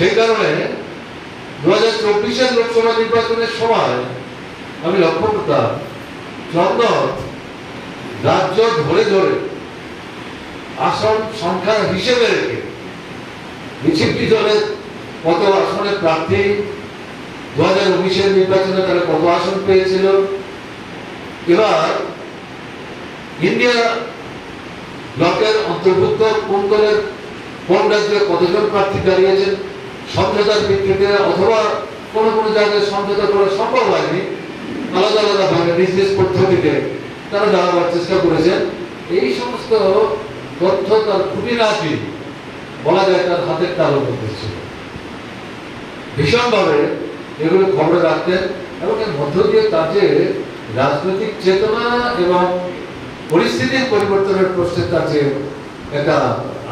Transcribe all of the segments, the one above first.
সেই কারণে 2024-এর লোকসভা নির্বাচনের সময় আমি লক্ষ্য করতাম চন্দন রাজ্য ধরে ধরে আসন সংখ্যা হিসেবে রেখে বিজেপি দলের কত আসনের প্রার্থী, 2019-এর নির্বাচনে তারা কত আসন পেয়েছিল, এবার ইন্ডিয়া ব্লকের অন্তর্ভুক্ত কোন দলের কোন রাজ্যে কতজন প্রার্থী দাঁড়িয়েছেন, সমঝোতার ভিত্তিতে অথবা কোন কোন জায়গায় সমঝোতা করা সম্ভব হয়নি, আলাদা আলাদা ভাবে নিজ নিজ পদ্ধতিতে তারা দাঁড়াবার চেষ্টা করেছেন। এই সমস্ত তথ্য তার খুঁটিনাটি বলা যায় তার হাতের তালুর মধ্যে ছিল। ভীষণভাবে এগুলো খবর রাখতেন এবং এর মধ্য দিয়ে তার যে রাজনৈতিক চেতনা এবং পরিস্থিতির পরিবর্তনের প্রশ্নে তার যে একটা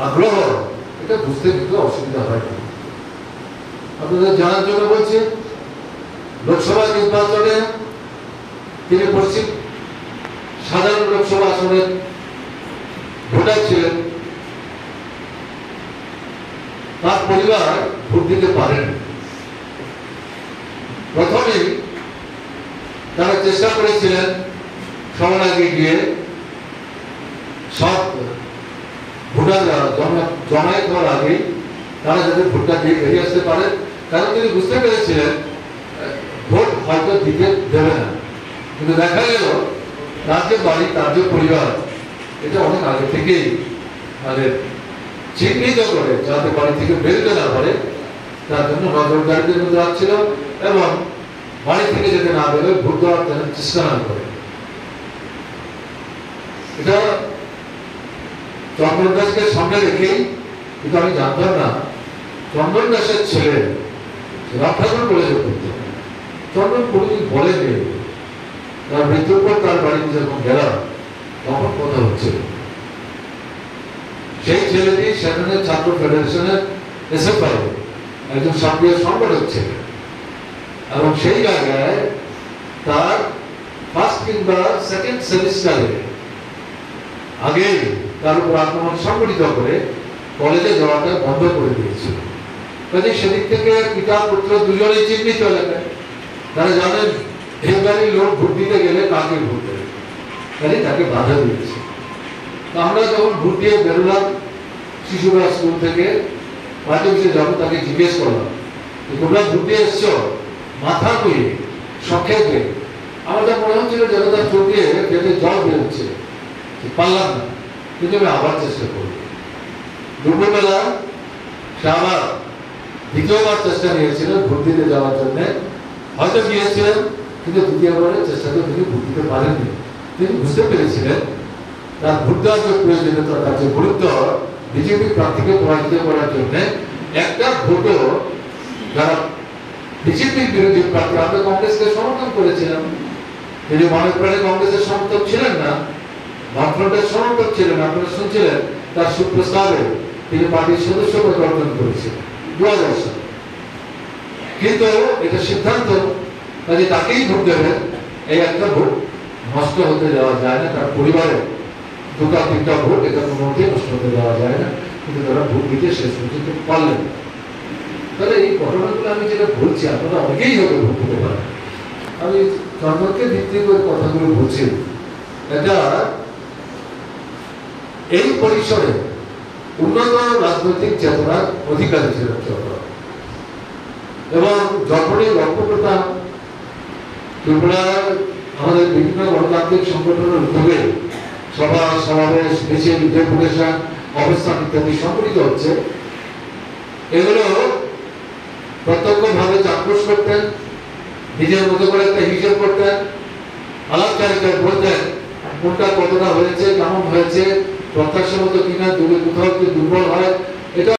আগ্রহ, এটা বুঝতে কিন্তু অসুবিধা হয় না। আপনাদের জানার জন্য বলছি, লোকসভা নির্বাচনে তিনি পশ্চিম সাধারণ লোকসভা আসনের ভোটার ছিলেন। তার পরিবার ভোট দিতে পারেন। প্রথমেই তারা চেষ্টা করেছিলেন সবার আগে গিয়ে সব ভোটাররা জমায়েত হওয়ার আগে তারা যাতে ভোটটা দিয়ে বেরিয়ে আসতে পারে, কারণ তিনি বুঝতে পেরেছিলেন ভোট হয়তো দিতে দেবে না। কিন্তু দেখা গেল তার যে বাড়ি, তার যে পরিবার, এটা অনেক আগে থেকেই তাদের চিহ্নিত করে যাতে বাড়ি থেকে বেরোতে না পারে তার জন্য নজরদারিদের মধ্যে রাখছিল এবং বাড়ি থেকে যেতে না বেরোয় ভোট দেওয়ার চেষ্টা না করে। এটা চন্দন দাসকে সামনে রেখেই, কিন্তু আমি জানতাম না চন্দন দাসের ছেলে রামঠাকুর কলেজে পড়তো। চন্দন কোনোদিন বলেনি, তার মৃত্যুর পর তার বাড়িতে যখন গেলাম তখন কথা হচ্ছিল। সেই ছেলেটি সেখানে ছাত্র ফেডারেশনের এসএফআই একজন সক্রিয় সংগঠক ছিলেন এবং সেই জায়গায় তার ফার্স্ট কিংবা সেকেন্ড সেমিস্টারে আগে তার উপর আক্রমণ সংগঠিত করে কলেজে যাওয়াটা বন্ধ করে দিয়েছিল। কাজে সেদিক থেকে পিতা পুত্র দুজনেই চিহ্নিত এলাকায়, তারা জানেন এই বাড়ির লোক ভোট দিতে গেলে কাকে ভোট দেবে, কাজে তাকে বাধা দিয়েছে। আমরা যখন ভোট দিয়ে বেরোলাম শিশুরা স্কুল থেকে প্রাথমিকে যাবো, তাকে জিজ্ঞেস করলাম তোমরা ভোট দিয়ে এসছো, মাথা নুয়ে সংক্ষেপে। আমার যা মনে হচ্ছিল যেন তার চোখ দিয়ে পেটে জল বেরোচ্ছে, পারলাম না, কিন্তু আমি আবার চেষ্টা করব। দুপুরবেলা সে আবার দ্বিতীয়বার চেষ্টা নিয়েছিল ভোট দিতে যাওয়ার জন্য, হয়তো গিয়েছিলেন কিন্তু দ্বিতীয়বারের চেষ্টাতে তিনি ভোট দিতে পারেননি। তিনি বুঝতে পেরেছিলেন তার ভোট দেওয়ার যে প্রয়োজনীয়তা, তার যে গুরুত্ব, বিজেপি প্রার্থীকে পরাজিত করার জন্য একটা ভোটও যারা বিজেপির বিরোধী প্রার্থী, আমরা কংগ্রেসকে সমর্থন করেছিলাম, তিনি মনে প্রাণে কংগ্রেসের সমর্থক ছিলেন না, বামফ্রন্টের সমর্থক ছিলেন। আপনারা শুনছিলেন তার সুপ্রস্তাবে তিনি পার্টির সদস্যপদ অর্জন করেছিলেন 2000 সালে। কিন্তু এটা সিদ্ধান্ত কাজে তাকেই ভোট দেবেন, এই একটা ভোট নষ্ট হতে দেওয়া যায় না। তার পরিবারে দুটা তিনটা ভোট এটা কোনোমতেই নষ্ট হতে দেওয়া যায় না, কিন্তু তারা ভোট দিতে শেষ পর্যন্ত পারলেন। তাহলে এই ঘটনাগুলো আমি যেটা বলছি, আপনারা অনেকেই হয়তো ভোট দিতে পারেন। আমি চন্দনকে ভিত্তি করে কথাগুলো বলছি, এটা এই পরিসরে উন্নত রাজনৈতিক চেতনার অধিকারী ছিলেন চন্দন। এবং যখনই লক্ষ্য করতাম ত্রিপুরার আমাদের বিভিন্ন গণতান্ত্রিক সংগঠনের উদ্যোগে সভা সমাবেশ, মিছিল, ডেপুটেশন, অবস্থান ইত্যাদি সংগঠিত হচ্ছে, এগুলো প্রত্যক্ষভাবে চাক্ষুষ করতেন, নিজের মতো করে একটা হিসেব করতেন, আলাপচারিতায় বলতেন কোনটা কতটা হয়েছে, কেমন হয়েছে, প্রত্যাশা মতো কিনা, দূরে কোথাও দুর্বল হয়, এটা